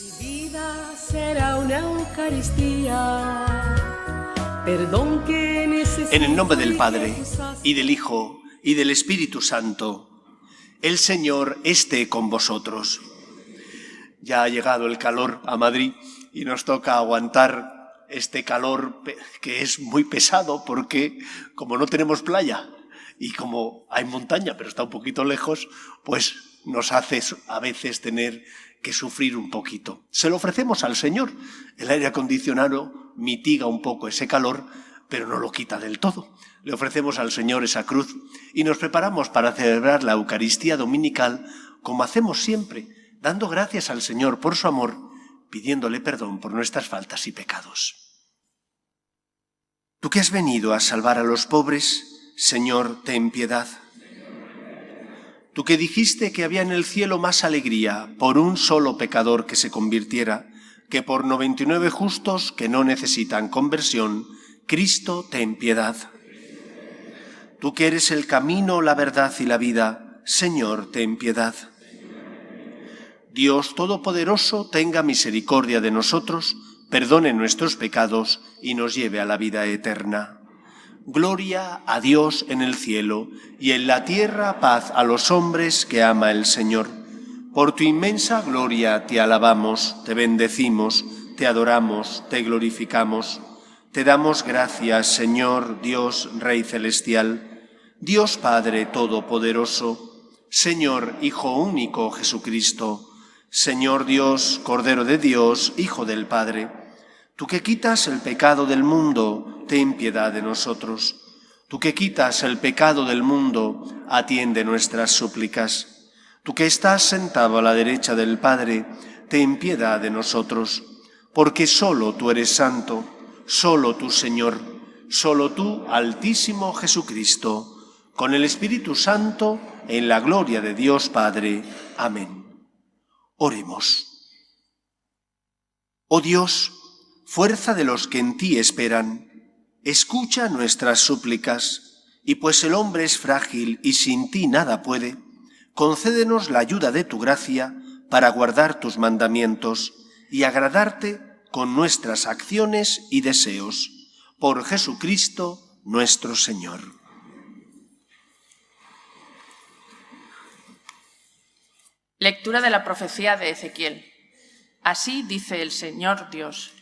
Mi vida será una Eucaristía, perdón que necesito. En el nombre del Padre, y del Hijo, y del Espíritu Santo, el Señor esté con vosotros. Ya ha llegado el calor a Madrid y nos toca aguantar este calor que es muy pesado porque como no tenemos playa y como hay montaña pero está un poquito lejos, pues nos hace a veces tener que sufrir un poquito. Se lo ofrecemos al Señor. El aire acondicionado mitiga un poco ese calor, pero no lo quita del todo. Le ofrecemos al Señor esa cruz y nos preparamos para celebrar la Eucaristía dominical como hacemos siempre, dando gracias al Señor por su amor, pidiéndole perdón por nuestras faltas y pecados. Tú que has venido a salvar a los pobres, Señor, ten piedad. Tú que dijiste que había en el cielo más alegría por un solo pecador que se convirtiera, que por 99 justos que no necesitan conversión, Cristo, ten piedad. Tú que eres el camino, la verdad y la vida, Señor, ten piedad. Dios Todopoderoso, tenga misericordia de nosotros, perdone nuestros pecados y nos lleve a la vida eterna. Gloria a Dios en el cielo y en la tierra paz a los hombres que ama el Señor. Por tu inmensa gloria te alabamos, te bendecimos, te adoramos, te glorificamos. Te damos gracias, Señor, Dios, Rey celestial, Dios Padre Todopoderoso, Señor, Hijo único Jesucristo, Señor Dios, Cordero de Dios, Hijo del Padre. Tú que quitas el pecado del mundo, ten piedad de nosotros. Tú que quitas el pecado del mundo, atiende nuestras súplicas. Tú que estás sentado a la derecha del Padre, ten piedad de nosotros. Porque solo tú eres santo, solo tú, Señor, solo tú, Altísimo Jesucristo, con el Espíritu Santo, en la gloria de Dios Padre. Amén. Oremos. Oh Dios, fuerza de los que en ti esperan, escucha nuestras súplicas, y pues el hombre es frágil y sin ti nada puede, concédenos la ayuda de tu gracia para guardar tus mandamientos y agradarte con nuestras acciones y deseos. Por Jesucristo nuestro Señor. Lectura de la profecía de Ezequiel. Así dice el Señor Dios: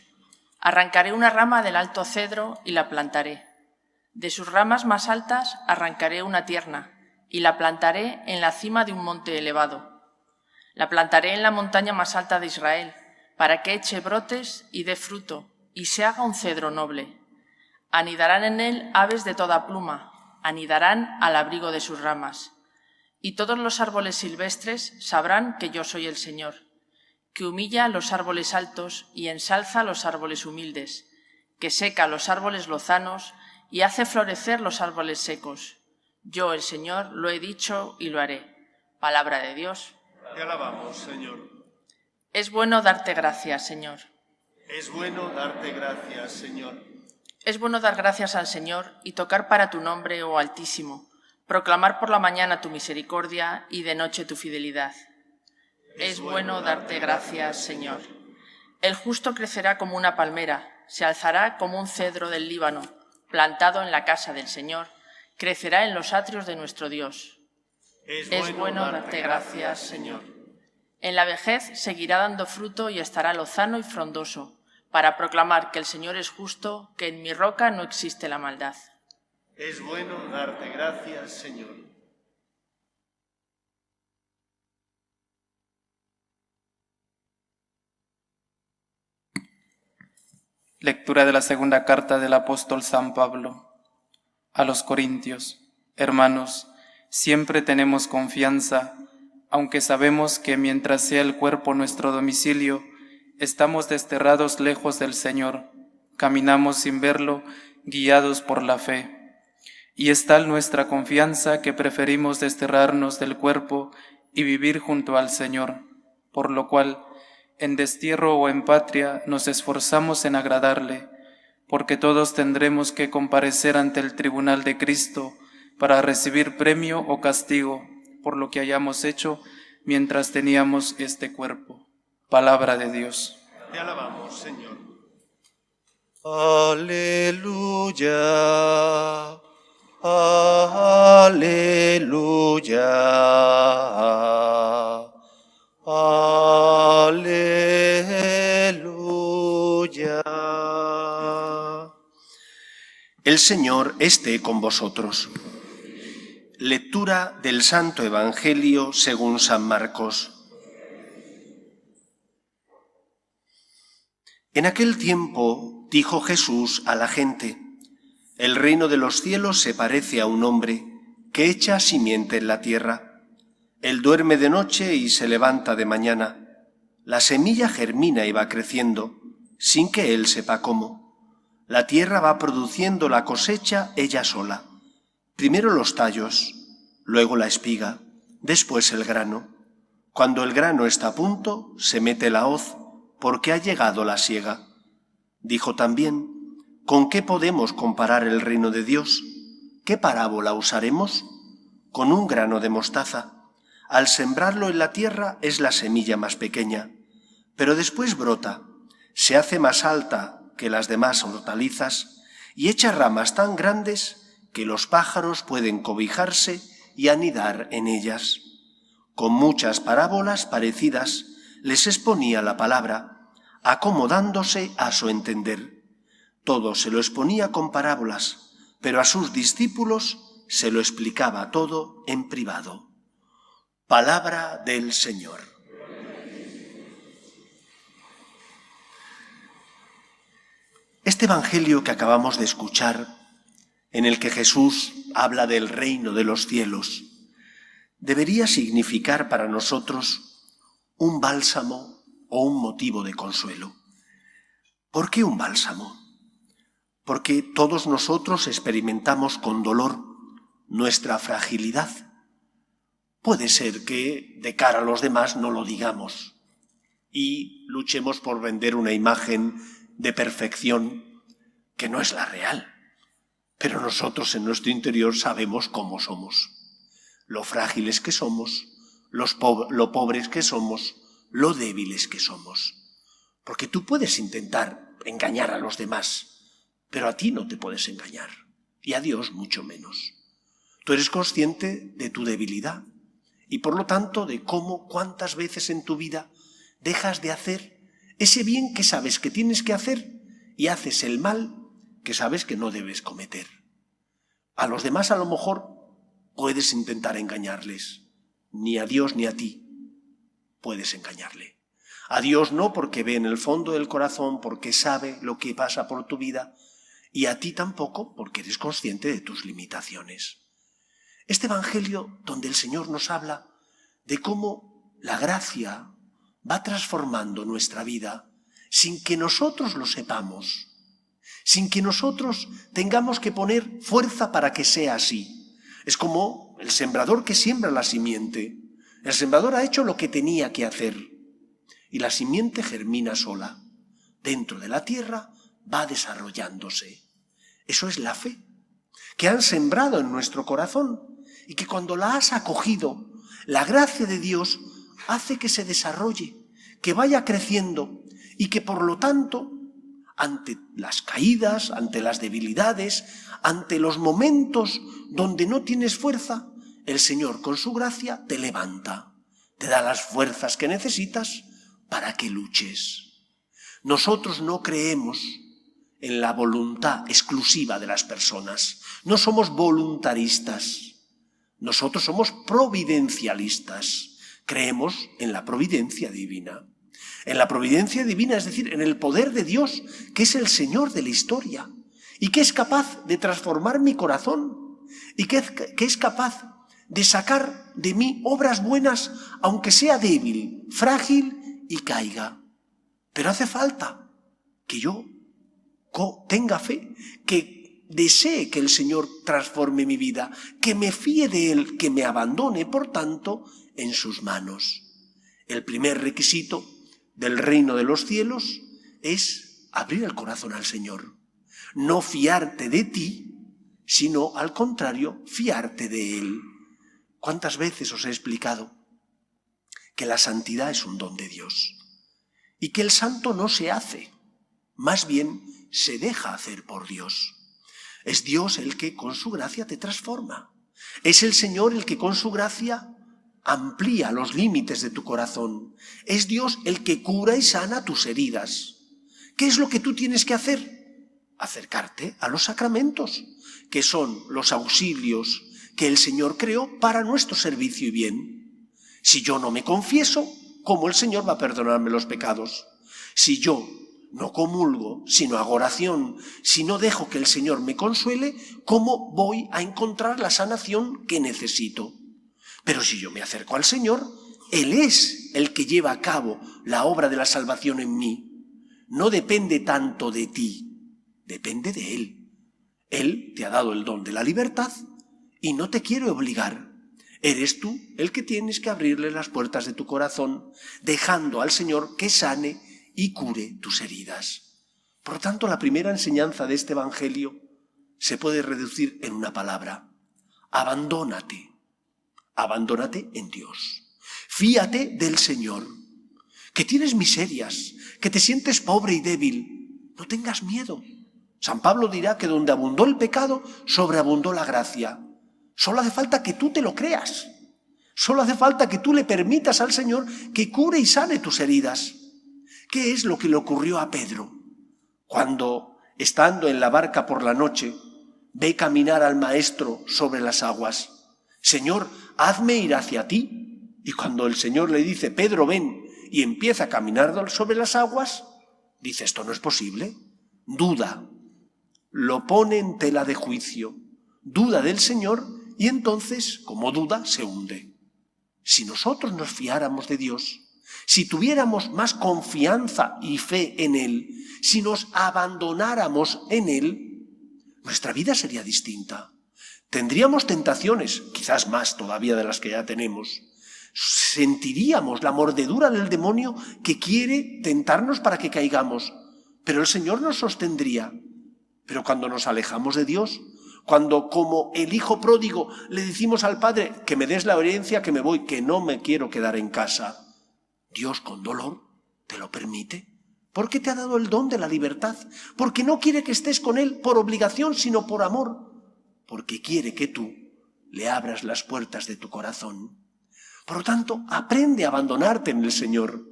arrancaré una rama del alto cedro y la plantaré. De sus ramas más altas arrancaré una tierna y la plantaré en la cima de un monte elevado. La plantaré en la montaña más alta de Israel, para que eche brotes y dé fruto, y se haga un cedro noble. Anidarán en él aves de toda pluma, anidarán al abrigo de sus ramas. Y todos los árboles silvestres sabrán que yo soy el Señor, que humilla los árboles altos y ensalza los árboles humildes, que seca los árboles lozanos y hace florecer los árboles secos. Yo, el Señor, lo he dicho y lo haré. Palabra de Dios. Te alabamos, Señor. Es bueno darte gracias, Señor. Es bueno darte gracias, Señor. Es bueno dar gracias al Señor y tocar para tu nombre, oh Altísimo, proclamar por la mañana tu misericordia y de noche tu fidelidad. Es bueno darte gracias, Señor. El justo crecerá como una palmera, se alzará como un cedro del Líbano, plantado en la casa del Señor, crecerá en los atrios de nuestro Dios. Es bueno darte gracias, Señor. En la vejez seguirá dando fruto y estará lozano y frondoso, para proclamar que el Señor es justo, que en mi roca no existe la maldad. Es bueno darte gracias, Señor. Lectura de la segunda carta del apóstol San Pablo a los Corintios. Hermanos, siempre tenemos confianza, aunque sabemos que mientras sea el cuerpo nuestro domicilio, estamos desterrados lejos del Señor, caminamos sin verlo, guiados por la fe. Y es tal nuestra confianza que preferimos desterrarnos del cuerpo y vivir junto al Señor, por lo cual, en destierro o en patria, nos esforzamos en agradarle, porque todos tendremos que comparecer ante el tribunal de Cristo para recibir premio o castigo por lo que hayamos hecho mientras teníamos este cuerpo. Palabra de Dios. Te alabamos, Señor. Aleluya, aleluya, aleluya. El Señor esté con vosotros. Lectura del Santo Evangelio según San Marcos. En aquel tiempo dijo Jesús a la gente: el reino de los cielos se parece a un hombre que echa simiente en la tierra. Él duerme de noche y se levanta de mañana. La semilla germina y va creciendo, sin que él sepa cómo. La tierra va produciendo la cosecha ella sola. Primero los tallos, luego la espiga, después el grano. Cuando el grano está a punto, se mete la hoz, porque ha llegado la siega. Dijo también: ¿con qué podemos comparar el reino de Dios? ¿Qué parábola usaremos? Con un grano de mostaza. Al sembrarlo en la tierra es la semilla más pequeña, pero después brota, se hace más alta que las demás hortalizas y echa ramas tan grandes que los pájaros pueden cobijarse y anidar en ellas. Con muchas parábolas parecidas les exponía la palabra, acomodándose a su entender. Todo se lo exponía con parábolas, pero a sus discípulos se lo explicaba todo en privado. Palabra del Señor. Este Evangelio que acabamos de escuchar, en el que Jesús habla del reino de los cielos, debería significar para nosotros un bálsamo o un motivo de consuelo. ¿Por qué un bálsamo? Porque todos nosotros experimentamos con dolor nuestra fragilidad. Puede ser que de cara a los demás no lo digamos y luchemos por vender una imagen de perfección que no es la real. Pero nosotros en nuestro interior sabemos cómo somos, lo frágiles que somos, lo pobres que somos, lo débiles que somos. Porque tú puedes intentar engañar a los demás, pero a ti no te puedes engañar, y a Dios mucho menos. Tú eres consciente de tu debilidad, y por lo tanto de cómo, cuántas veces en tu vida dejas de hacer ese bien que sabes que tienes que hacer y haces el mal que sabes que no debes cometer. A los demás a lo mejor puedes intentar engañarles, ni a Dios ni a ti puedes engañarle. A Dios no, porque ve en el fondo del corazón, porque sabe lo que pasa por tu vida, y a ti tampoco, porque eres consciente de tus limitaciones. Este Evangelio donde el Señor nos habla de cómo la gracia va transformando nuestra vida sin que nosotros lo sepamos, sin que nosotros tengamos que poner fuerza para que sea así. Es como el sembrador que siembra la simiente. El sembrador ha hecho lo que tenía que hacer y la simiente germina sola. Dentro de la tierra va desarrollándose. Eso es la fe, que han sembrado en nuestro corazón y que cuando la has acogido, la gracia de Dios hace que se desarrolle, que vaya creciendo y que por lo tanto, ante las caídas, ante las debilidades, ante los momentos donde no tienes fuerza, el Señor con su gracia te levanta, te da las fuerzas que necesitas para que luches. Nosotros no creemos en la voluntad exclusiva de las personas, no somos voluntaristas. Nosotros somos providencialistas, creemos en la providencia divina. En la providencia divina, es decir, en el poder de Dios, que es el Señor de la historia, y que es capaz de transformar mi corazón, y que es capaz de sacar de mí obras buenas, aunque sea débil, frágil y caiga. Pero hace falta que yo tenga fe, que desee que el Señor transforme mi vida, que me fíe de Él, que me abandone, por tanto, en sus manos. El primer requisito del reino de los cielos es abrir el corazón al Señor. No fiarte de ti, sino al contrario, fiarte de Él. ¿Cuántas veces os he explicado que la santidad es un don de Dios? y que el santo no se hace, más bien se deja hacer por Dios. Es Dios el que con su gracia te transforma. Es el Señor el que con su gracia amplía los límites de tu corazón. Es Dios el que cura y sana tus heridas. ¿Qué es lo que tú tienes que hacer? Acercarte a los sacramentos, que son los auxilios que el Señor creó para nuestro servicio y bien. Si yo no me confieso, ¿cómo el Señor va a perdonarme los pecados? Si yo no comulgo, si no hago oración, si no dejo que el Señor me consuele, ¿cómo voy a encontrar la sanación que necesito? Pero si yo me acerco al Señor, Él es el que lleva a cabo la obra de la salvación en mí. No depende tanto de ti, depende de Él. Él te ha dado el don de la libertad y no te quiere obligar. Eres tú el que tienes que abrirle las puertas de tu corazón, dejando al Señor que sane y cure tus heridas. Por lo tanto, la primera enseñanza de este Evangelio se puede reducir en una palabra: abandónate. Abandónate en Dios. Fíate del Señor. Que tienes miserias, que te sientes pobre y débil. No tengas miedo. San Pablo dirá que donde abundó el pecado, sobreabundó la gracia. Solo hace falta que tú te lo creas. Solo hace falta que tú le permitas al Señor que cure y sane tus heridas. ¿Qué es lo que le ocurrió a Pedro? Cuando, estando en la barca por la noche, ve caminar al Maestro sobre las aguas. Señor, hazme ir hacia ti. Y cuando el Señor le dice, Pedro, ven, y empieza a caminar sobre las aguas, dice, esto no es posible. Duda. Lo pone en tela de juicio. Duda del Señor y entonces, como duda, se hunde. Si nosotros nos fiáramos de Dios, si tuviéramos más confianza y fe en Él, si nos abandonáramos en Él, nuestra vida sería distinta. Tendríamos tentaciones, quizás más todavía de las que ya tenemos. Sentiríamos la mordedura del demonio que quiere tentarnos para que caigamos, pero el Señor nos sostendría. Pero cuando nos alejamos de Dios, cuando como el hijo pródigo le decimos al Padre que me des la herencia, que me voy, que no me quiero quedar en casa, Dios con dolor te lo permite, porque te ha dado el don de la libertad, porque no quiere que estés con Él por obligación, sino por amor, porque quiere que tú le abras las puertas de tu corazón. Por lo tanto, aprende a abandonarte en el Señor.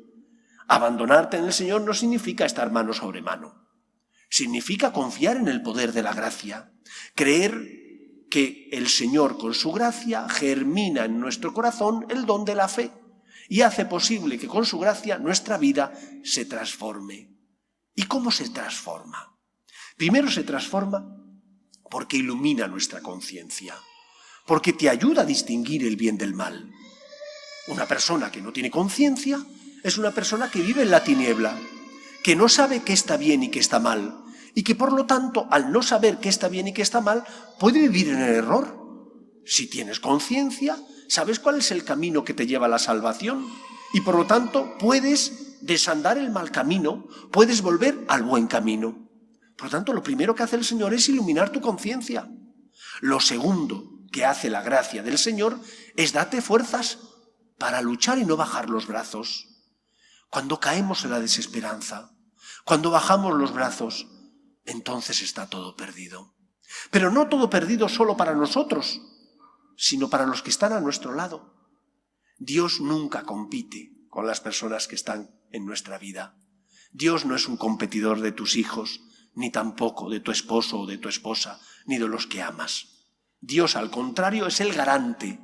Abandonarte en el Señor no significa estar mano sobre mano. Significa confiar en el poder de la gracia, creer que el Señor con su gracia germina en nuestro corazón el don de la fe y hace posible que con su gracia nuestra vida se transforme. ¿Y cómo se transforma? Primero se transforma porque ilumina nuestra conciencia, porque te ayuda a distinguir el bien del mal. Una persona que no tiene conciencia es una persona que vive en la tiniebla, que no sabe qué está bien y qué está mal, y que por lo tanto, al no saber qué está bien y qué está mal, puede vivir en el error. Si tienes conciencia, sabes cuál es el camino que te lleva a la salvación, y por lo tanto puedes desandar el mal camino, puedes volver al buen camino. Por lo tanto, lo primero que hace el Señor es iluminar tu conciencia. Lo segundo que hace la gracia del Señor es darte fuerzas para luchar y no bajar los brazos. Cuando caemos en la desesperanza, cuando bajamos los brazos, entonces está todo perdido. Pero no todo perdido solo para nosotros, sino para los que están a nuestro lado. Dios nunca compite con las personas que están en nuestra vida. Dios no es un competidor de tus hijos, ni tampoco de tu esposo o de tu esposa, ni de los que amas. Dios, al contrario, es el garante.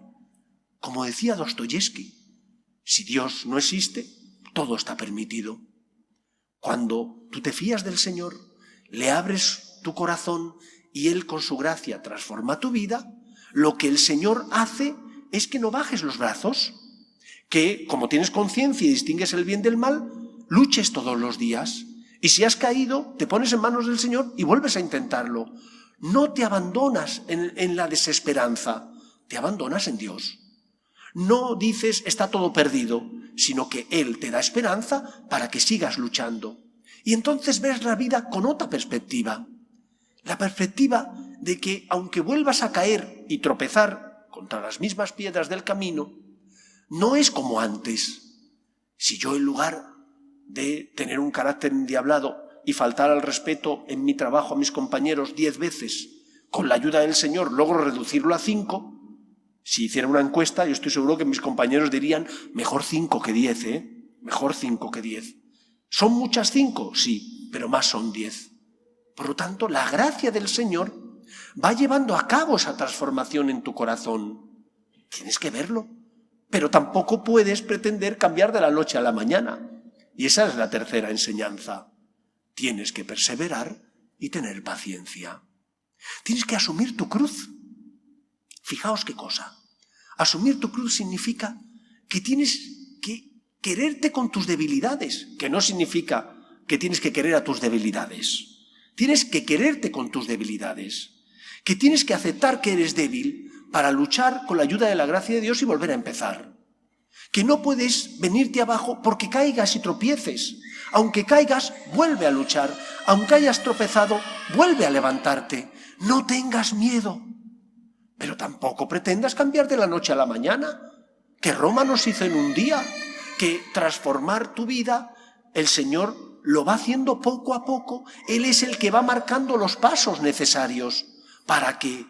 Como decía Dostoyevsky, si Dios no existe, todo está permitido. Cuando tú te fías del Señor, le abres tu corazón y Él con su gracia transforma tu vida, lo que el Señor hace es que no bajes los brazos, que como tienes conciencia y distingues el bien del mal, luches todos los días. Y si has caído, te pones en manos del Señor y vuelves a intentarlo. No te abandonas en la desesperanza, te abandonas en Dios. No dices está todo perdido, sino que Él te da esperanza para que sigas luchando. Y entonces ves la vida con otra perspectiva. La perspectiva de que aunque vuelvas a caer y tropezar contra las mismas piedras del camino, no es como antes. Si yo en lugar de tener un carácter endiablado y faltar al respeto en mi trabajo a mis compañeros 10 veces, con la ayuda del Señor logro reducirlo a 5, si hiciera una encuesta, yo estoy seguro que mis compañeros dirían mejor 5 que 10, mejor 5 que 10. ¿Son muchas 5? Sí, pero más son 10. Por lo tanto, la gracia del Señor va llevando a cabo esa transformación en tu corazón. Tienes que verlo, pero tampoco puedes pretender cambiar de la noche a la mañana. Y esa es la tercera enseñanza. Tienes que perseverar y tener paciencia. Tienes que asumir tu cruz. Fijaos qué cosa. Asumir tu cruz significa que tienes que quererte con tus debilidades, que no significa que tienes que querer a tus debilidades. Tienes que quererte con tus debilidades, que tienes que aceptar que eres débil para luchar con la ayuda de la gracia de Dios y volver a empezar. Que no puedes venirte abajo porque caigas y tropieces. Aunque caigas, vuelve a luchar. Aunque hayas tropezado, vuelve a levantarte. No tengas miedo. Pero tampoco pretendas cambiar de la noche a la mañana, que Roma nos hizo en un día, que transformar tu vida, el Señor lo va haciendo poco a poco. Él es el que va marcando los pasos necesarios para que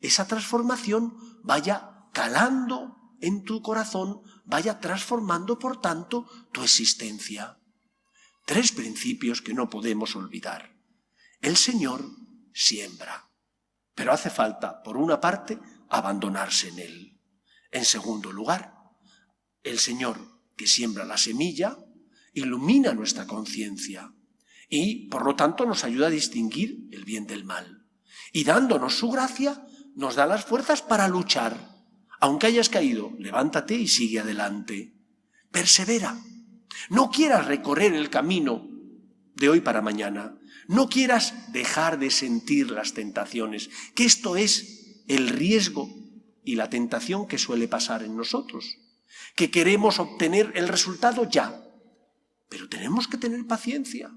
esa transformación vaya calando en tu corazón, vaya transformando, por tanto, tu existencia. 3 principios que no podemos olvidar. El Señor siembra, pero hace falta, por una parte, abandonarse en Él. En segundo lugar, el Señor que siembra la semilla ilumina nuestra conciencia y, por lo tanto, nos ayuda a distinguir el bien del mal. Y dándonos su gracia, nos da las fuerzas para luchar. Aunque hayas caído, levántate y sigue adelante. Persevera. No quieras recorrer el camino de hoy para mañana. No quieras dejar de sentir las tentaciones, que esto es el riesgo y la tentación que suele pasar en nosotros, que queremos obtener el resultado ya. Pero tenemos que tener paciencia,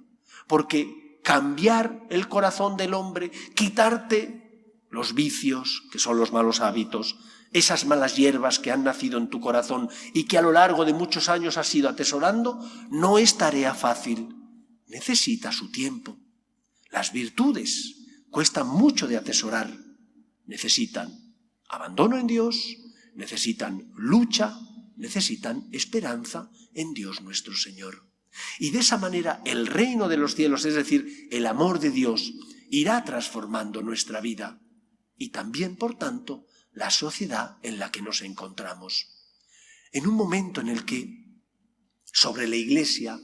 porque cambiar el corazón del hombre, quitarte los vicios, que son los malos hábitos, esas malas hierbas que han nacido en tu corazón y que a lo largo de muchos años has ido atesorando, no es tarea fácil. Necesita su tiempo. Las virtudes cuestan mucho de atesorar. Necesitan abandono en Dios, necesitan lucha, necesitan esperanza en Dios nuestro Señor. Y de esa manera el reino de los cielos, es decir, el amor de Dios, irá transformando nuestra vida y también, por tanto, la sociedad en la que nos encontramos. En un momento en el que sobre la Iglesia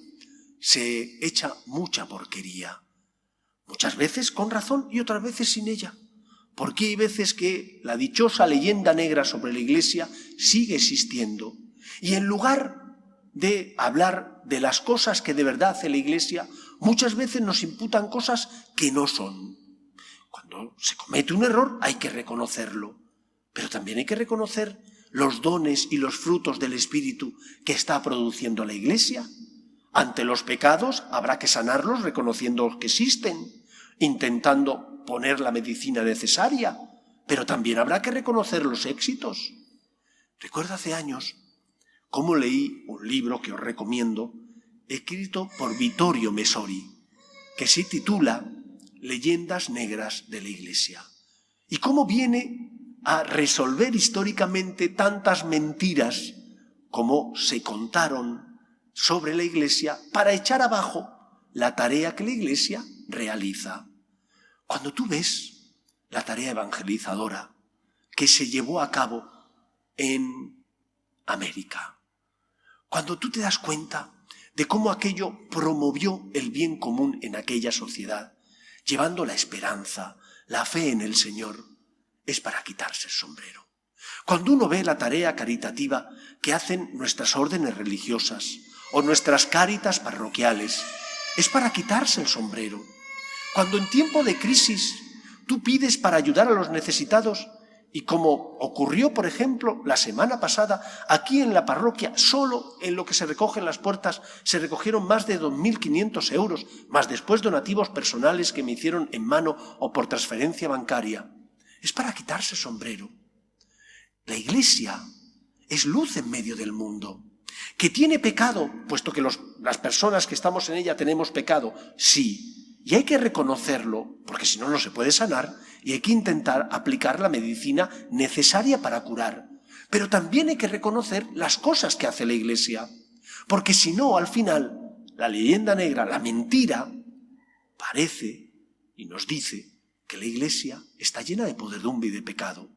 se echa mucha porquería, muchas veces con razón y otras veces sin ella, porque hay veces que la dichosa leyenda negra sobre la Iglesia sigue existiendo y en lugar de hablar de las cosas que de verdad hace la Iglesia, muchas veces nos imputan cosas que no son. Cuando se comete un error hay que reconocerlo, pero también hay que reconocer los dones y los frutos del Espíritu que está produciendo la Iglesia. Ante los pecados habrá que sanarlos reconociendo que existen, intentando poner la medicina necesaria, pero también habrá que reconocer los éxitos. Recuerdo hace años cómo leí un libro que os recomiendo, escrito por Vittorio Messori, que se titula Leyendas negras de la Iglesia, y cómo viene a resolver históricamente tantas mentiras como se contaron sobre la Iglesia para echar abajo la tarea que la Iglesia realiza. Cuando tú ves la tarea evangelizadora que se llevó a cabo en América, cuando tú te das cuenta de cómo aquello promovió el bien común en aquella sociedad, llevando la esperanza, la fe en el Señor, es para quitarse el sombrero. Cuando uno ve la tarea caritativa que hacen nuestras órdenes religiosas o nuestras cáritas parroquiales, es para quitarse el sombrero. Cuando en tiempo de crisis tú pides para ayudar a los necesitados, y como ocurrió, por ejemplo, la semana pasada, aquí en la parroquia, solo en lo que se recogen las puertas, se recogieron más de 2.500 euros, más después donativos personales que me hicieron en mano o por transferencia bancaria. Es para quitarse el sombrero. La Iglesia es luz en medio del mundo. ¿Que tiene pecado, puesto que las personas que estamos en ella tenemos pecado? Sí, y hay que reconocerlo, porque si no, no se puede sanar, y hay que intentar aplicar la medicina necesaria para curar. Pero también hay que reconocer las cosas que hace la Iglesia, porque si no, al final, la leyenda negra, la mentira, parece y nos dice que la Iglesia está llena de podredumbre y de pecado.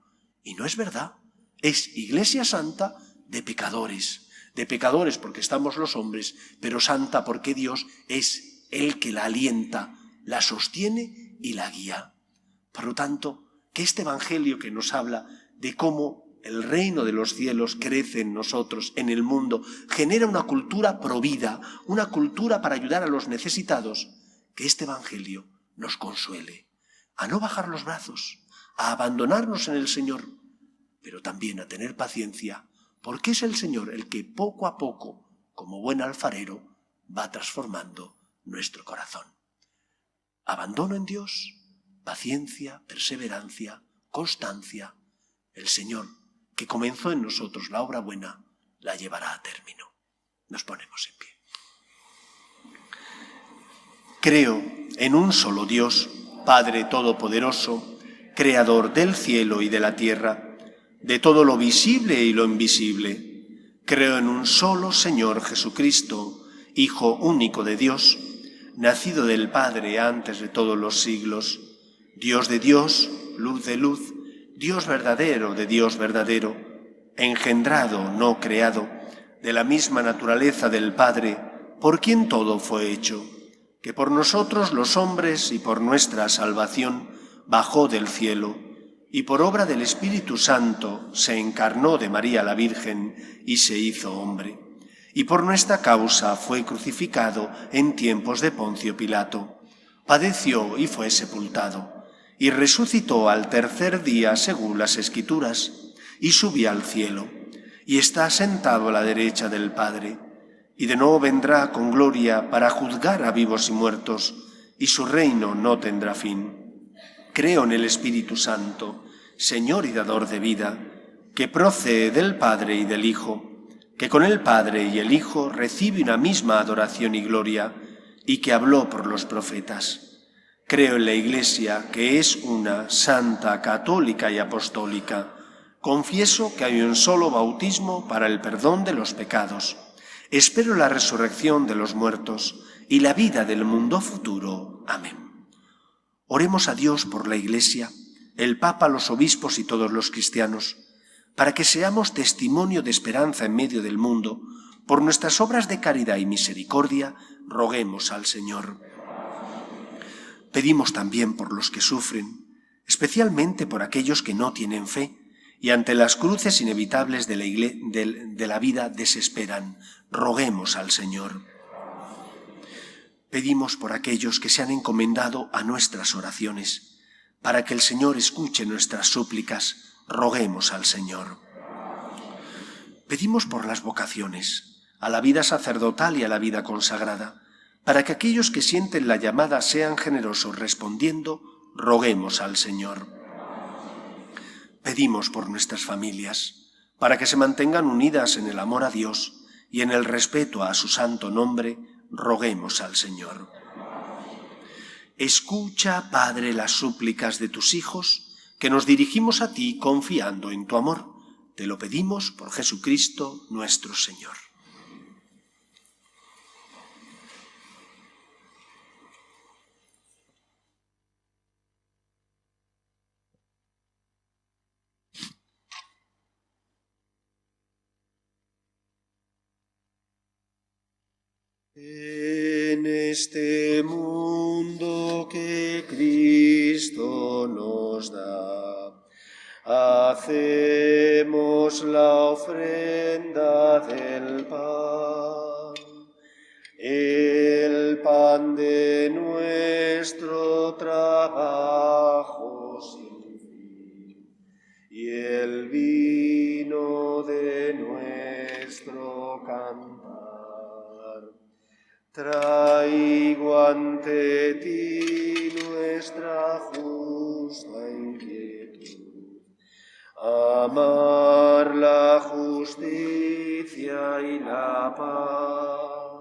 Y no es verdad, es Iglesia santa de pecadores porque estamos los hombres, pero santa porque Dios es el que la alienta, la sostiene y la guía. Por lo tanto, que este Evangelio que nos habla de cómo el reino de los cielos crece en nosotros, en el mundo, genera una cultura provida, una cultura para ayudar a los necesitados, que este Evangelio nos consuele a no bajar los brazos, a abandonarnos en el Señor, pero también a tener paciencia, porque es el Señor el que poco a poco, como buen alfarero, va transformando nuestro corazón. Abandono en Dios, paciencia, perseverancia, constancia. El Señor, que comenzó en nosotros la obra buena, la llevará a término. Nos ponemos en pie. Creo en un solo Dios, Padre Todopoderoso, Creador del cielo y de la tierra, de todo lo visible y lo invisible. Creo en un solo Señor Jesucristo, Hijo único de Dios, nacido del Padre antes de todos los siglos, Dios de Dios, luz de luz, Dios verdadero de Dios verdadero, engendrado, no creado, de la misma naturaleza del Padre, por quien todo fue hecho, que por nosotros los hombres y por nuestra salvación bajó del cielo, y por obra del Espíritu Santo se encarnó de María la Virgen y se hizo hombre. Y por nuestra causa fue crucificado en tiempos de Poncio Pilato. Padeció y fue sepultado, y resucitó al tercer día según las Escrituras, y subió al cielo, y está sentado a la derecha del Padre, y de nuevo vendrá con gloria para juzgar a vivos y muertos, y su reino no tendrá fin. Creo en el Espíritu Santo, Señor y dador de vida, que procede del Padre y del Hijo, que con el Padre y el Hijo recibe una misma adoración y gloria, y que habló por los profetas. Creo en la Iglesia, que es una, santa, católica y apostólica. Confieso que hay un solo bautismo para el perdón de los pecados. Espero la resurrección de los muertos y la vida del mundo futuro. Amén. Oremos a Dios por la Iglesia, el Papa, los obispos y todos los cristianos, para que seamos testimonio de esperanza en medio del mundo. Por nuestras obras de caridad y misericordia, roguemos al Señor. Pedimos también por los que sufren, especialmente por aquellos que no tienen fe y ante las cruces inevitables de la vida desesperan. Roguemos al Señor. Pedimos por aquellos que se han encomendado a nuestras oraciones, para que el Señor escuche nuestras súplicas. Roguemos al Señor. Pedimos por las vocaciones, a la vida sacerdotal y a la vida consagrada, para que aquellos que sienten la llamada sean generosos respondiendo. Roguemos al Señor. Pedimos por nuestras familias, para que se mantengan unidas en el amor a Dios y en el respeto a su santo nombre. Roguemos al Señor. Escucha, Padre, las súplicas de tus hijos, que nos dirigimos a ti confiando en tu amor. Te lo pedimos por Jesucristo nuestro Señor. En este mundo que Cristo nos da, hacemos la ofrenda del pan, el pan de nuestro trabajo sin fin, y el vino de nuestro cantar. Traigo ante ti nuestra justa inquietud, amar la justicia justicia y la paz.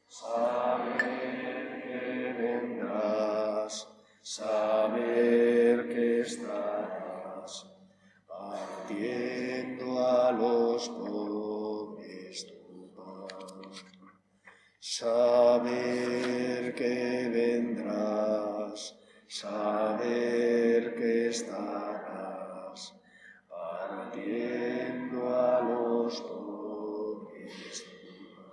Saber que vendrás, saber que estarás, partiendo a los pobres tu paz. Saber que vendrás, saber que estarás, partiendo a los pobres tu paz.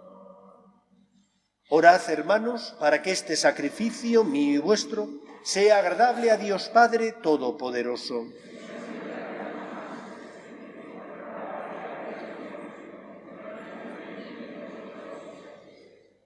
Orad, hermanos, para que este sacrificio mío y vuestro sea agradable a Dios Padre Todopoderoso.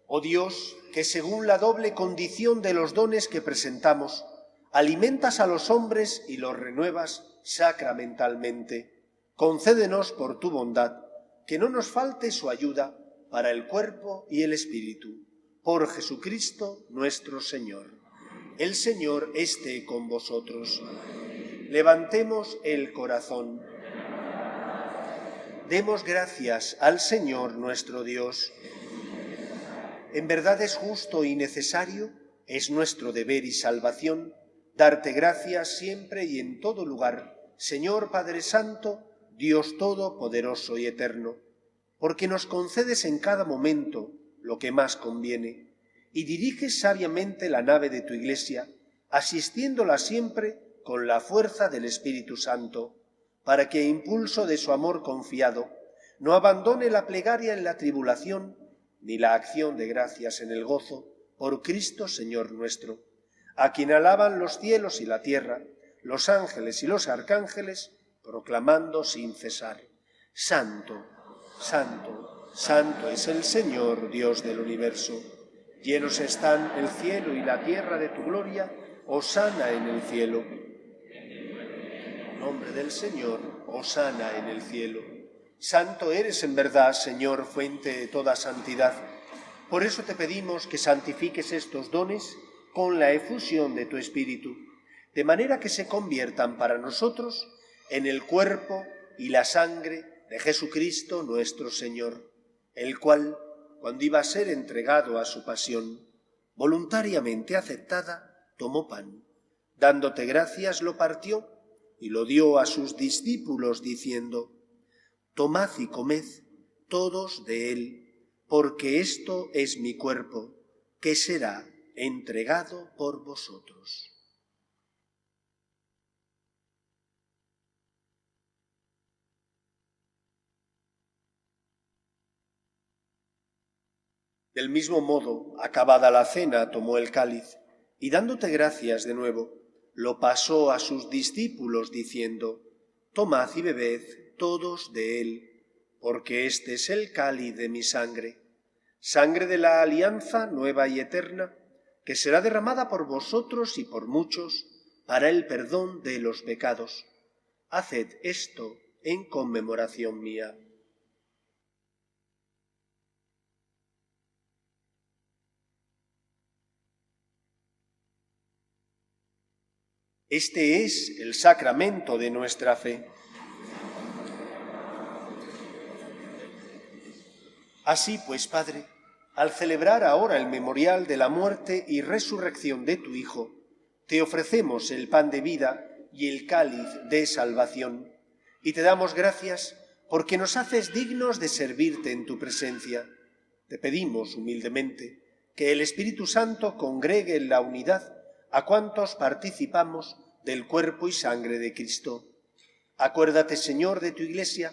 Oh Dios, que según la doble condición de los dones que presentamos, alimentas a los hombres y los renuevas sacramentalmente, concédenos por tu bondad que no nos falte su ayuda para el cuerpo y el espíritu. Por Jesucristo nuestro Señor. El Señor esté con vosotros. Levantemos el corazón. Demos gracias al Señor nuestro Dios. En verdad es justo y necesario, es nuestro deber y salvación, darte gracias siempre y en todo lugar, Señor Padre Santo, Dios Todopoderoso y Eterno, porque nos concedes en cada momento lo que más conviene, y diriges sabiamente la nave de tu Iglesia, asistiéndola siempre con la fuerza del Espíritu Santo, para que a impulso de su amor confiado no abandone la plegaria en la tribulación, ni la acción de gracias en el gozo, por Cristo Señor nuestro, a quien alaban los cielos y la tierra, los ángeles y los arcángeles, proclamando sin cesar: Santo, Santo, Santo es el Señor, Dios del universo. Llenos están el cielo y la tierra de tu gloria, hosana en el cielo. En nombre del Señor, hosana en el cielo. Santo eres en verdad, Señor, fuente de toda santidad. Por eso te pedimos que santifiques estos dones con la efusión de tu Espíritu, de manera que se conviertan para nosotros en el cuerpo y la sangre de Jesucristo nuestro Señor, el cual, cuando iba a ser entregado a su pasión, voluntariamente aceptada, tomó pan, dándote gracias lo partió y lo dio a sus discípulos diciendo: Tomad y comed todos de él, porque esto es mi cuerpo, que será entregado por vosotros. Del mismo modo, acabada la cena, tomó el cáliz, y dándote gracias de nuevo, lo pasó a sus discípulos diciendo: Tomad y bebed todos de él, porque este es el cáliz de mi sangre, sangre de la alianza nueva y eterna, que será derramada por vosotros y por muchos para el perdón de los pecados. Haced esto en conmemoración mía. Este es el sacramento de nuestra fe. Así pues, Padre, al celebrar ahora el memorial de la muerte y resurrección de tu Hijo, te ofrecemos el pan de vida y el cáliz de salvación, y te damos gracias porque nos haces dignos de servirte en tu presencia. Te pedimos humildemente que el Espíritu Santo congregue en la unidad a cuantos participamos del cuerpo y sangre de Cristo. Acuérdate, Señor, de tu Iglesia,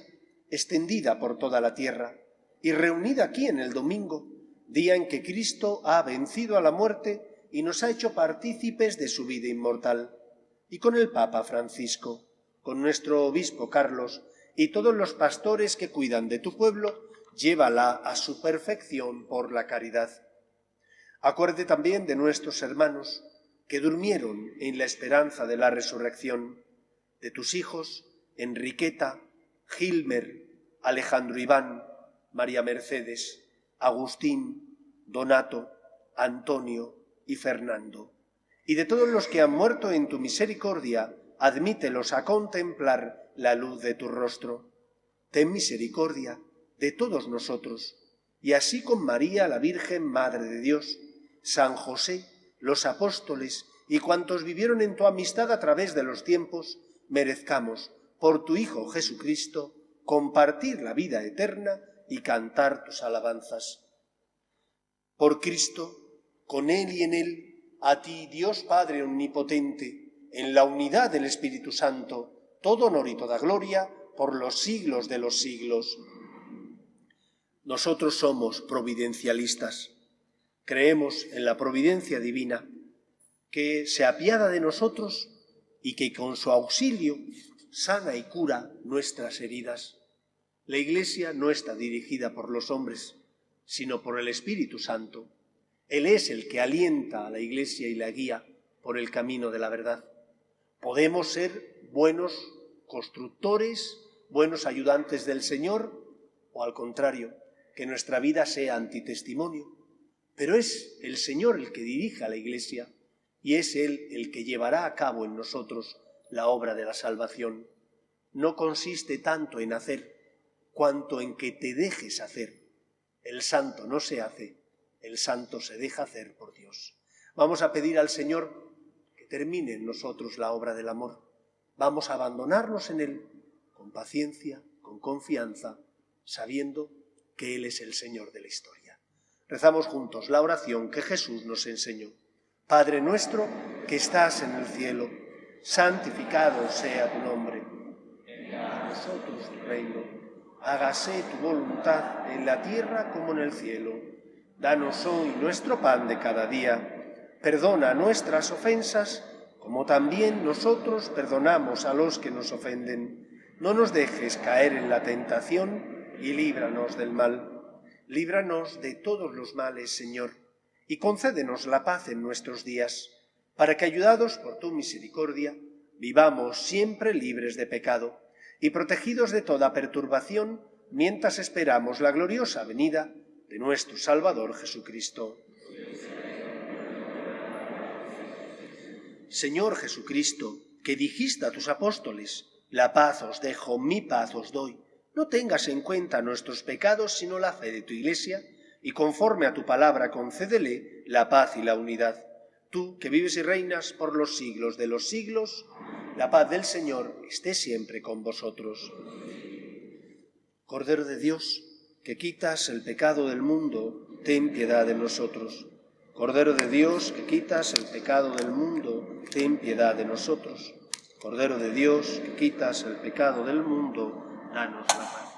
extendida por toda la tierra, y reunida aquí en el domingo, día en que Cristo ha vencido a la muerte y nos ha hecho partícipes de su vida inmortal, y con el Papa Francisco, con nuestro obispo Carlos y todos los pastores que cuidan de tu pueblo, llévala a su perfección por la caridad. Acuérdate también de nuestros hermanos que durmieron en la esperanza de la resurrección, de tus hijos Enriqueta, Gilmer, Alejandro Iván, María Mercedes, Agustín, Donato, Antonio y Fernando, y de todos los que han muerto en tu misericordia, admítelos a contemplar la luz de tu rostro. Ten misericordia de todos nosotros, y así con María, la Virgen Madre de Dios, San José, los apóstoles y cuantos vivieron en tu amistad a través de los tiempos, merezcamos, por tu Hijo Jesucristo, compartir la vida eterna y cantar tus alabanzas. Por Cristo, con Él y en Él, a ti, Dios Padre Omnipotente, en la unidad del Espíritu Santo, todo honor y toda gloria, por los siglos de los siglos. Nosotros somos providencialistas. Creemos en la providencia divina, que se apiada de nosotros y que con su auxilio sana y cura nuestras heridas. La Iglesia no está dirigida por los hombres, sino por el Espíritu Santo. Él es el que alienta a la Iglesia y la guía por el camino de la verdad. Podemos ser buenos constructores, buenos ayudantes del Señor, o al contrario, que nuestra vida sea antitestimonio. Pero es el Señor el que dirige a la Iglesia y es Él el que llevará a cabo en nosotros la obra de la salvación. No consiste tanto en hacer, cuanto en que te dejes hacer. El santo no se hace, el santo se deja hacer por Dios. Vamos a pedir al Señor que termine en nosotros la obra del amor. Vamos a abandonarnos en Él con paciencia, con confianza, sabiendo que Él es el Señor de la historia. Rezamos juntos la oración que Jesús nos enseñó. Padre nuestro que estás en el cielo, santificado sea tu nombre. Venga a nosotros tu reino. Hágase tu voluntad en la tierra como en el cielo. Danos hoy nuestro pan de cada día. Perdona nuestras ofensas, como también nosotros perdonamos a los que nos ofenden. No nos dejes caer en la tentación y líbranos del mal. Líbranos de todos los males, Señor, y concédenos la paz en nuestros días, para que, ayudados por tu misericordia, vivamos siempre libres de pecado y protegidos de toda perturbación, mientras esperamos la gloriosa venida de nuestro Salvador Jesucristo. Señor Jesucristo, que dijiste a tus apóstoles, la paz os dejo, mi paz os doy, no tengas en cuenta nuestros pecados, sino la fe de tu Iglesia, y conforme a tu palabra concédele la paz y la unidad. Tú, que vives y reinas por los siglos de los siglos, la paz del Señor esté siempre con vosotros. Cordero de Dios, que quitas el pecado del mundo, ten piedad de nosotros. Cordero de Dios, que quitas el pecado del mundo, ten piedad de nosotros. Cordero de Dios, que quitas el pecado del mundo, danos la paz.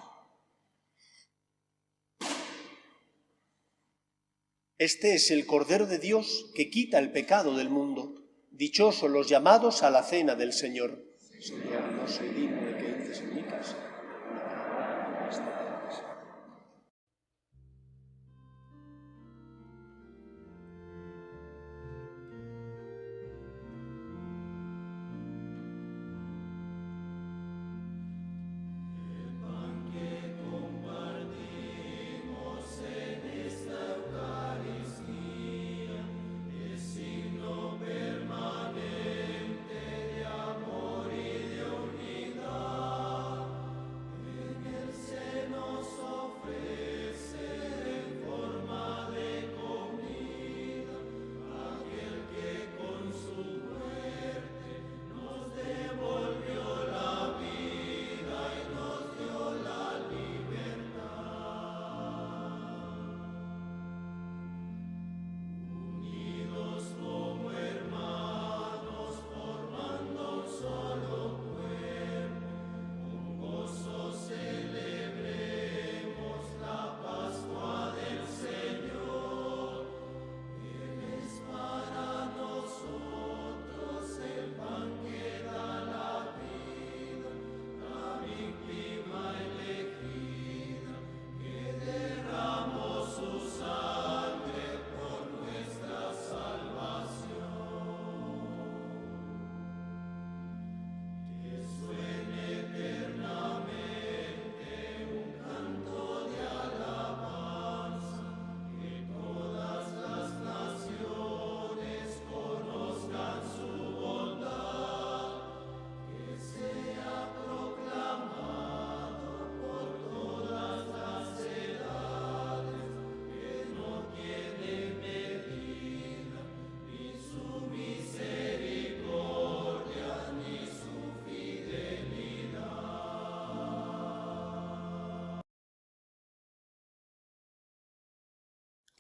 Este es el Cordero de Dios que quita el pecado del mundo. Dichosos los llamados a la cena del Señor. Señor, no soy digno de que entres en mi casa.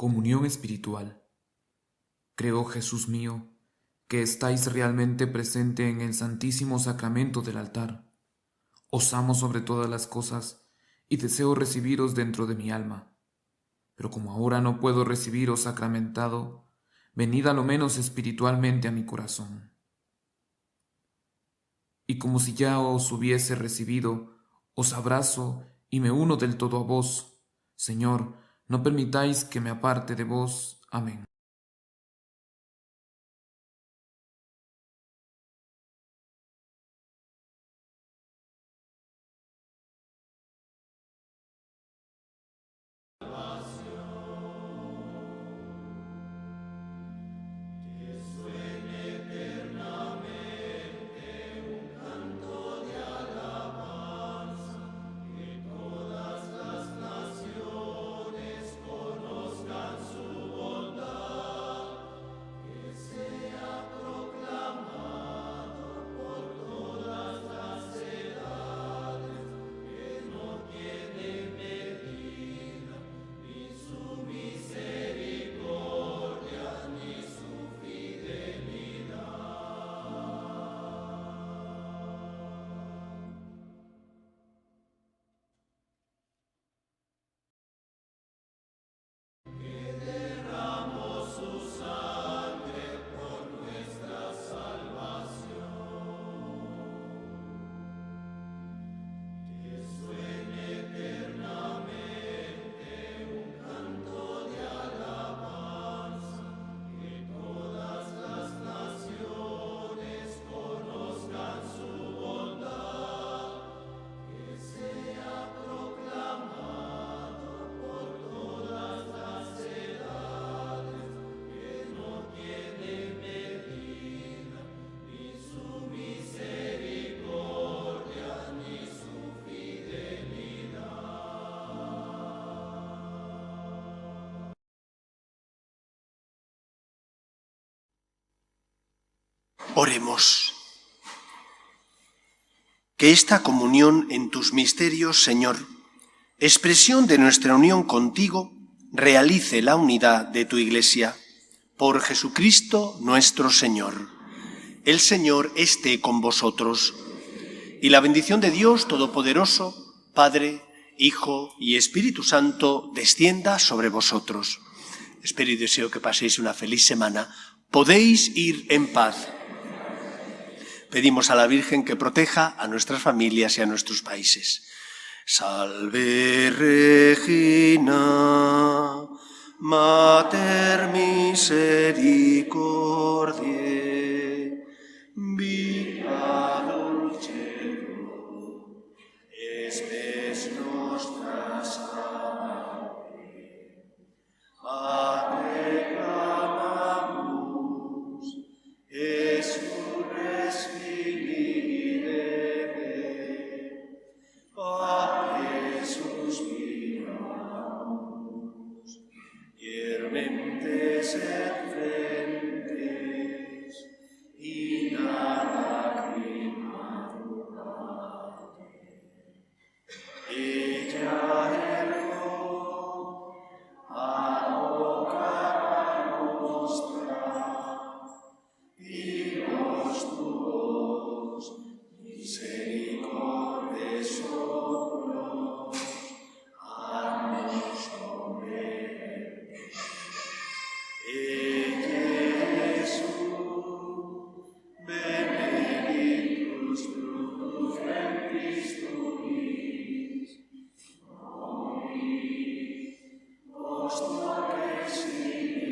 Comunión espiritual. Creo, Jesús mío, que estáis realmente presente en el Santísimo Sacramento del altar. Os amo sobre todas las cosas y deseo recibiros dentro de mi alma. Pero como ahora no puedo recibiros sacramentado, venid a lo menos espiritualmente a mi corazón. Y como si ya os hubiese recibido, os abrazo y me uno del todo a vos. Señor, no permitáis que me aparte de vos. Amén. Oremos. Que esta comunión en tus misterios, Señor, expresión de nuestra unión contigo, realice la unidad de tu Iglesia. Por Jesucristo nuestro Señor. El Señor esté con vosotros. Y la bendición de Dios Todopoderoso, Padre, Hijo y Espíritu Santo, descienda sobre vosotros. Espero y deseo que paséis una feliz semana. Podéis ir en paz. Pedimos a la Virgen que proteja a nuestras familias y a nuestros países. Salve Regina, Mater misericordiae, vita dulcedo, espes nostras amate, a te clamamus, Exsurres Filii Dei, a te suspiramos, hiermentes et frentes, in lacrymae ella ergo advocata nostra, Dios tuos, misericordes solos, a nos converte. Ege Jesús, benedictus fructus ventris tuis, nobis, post hoc exilium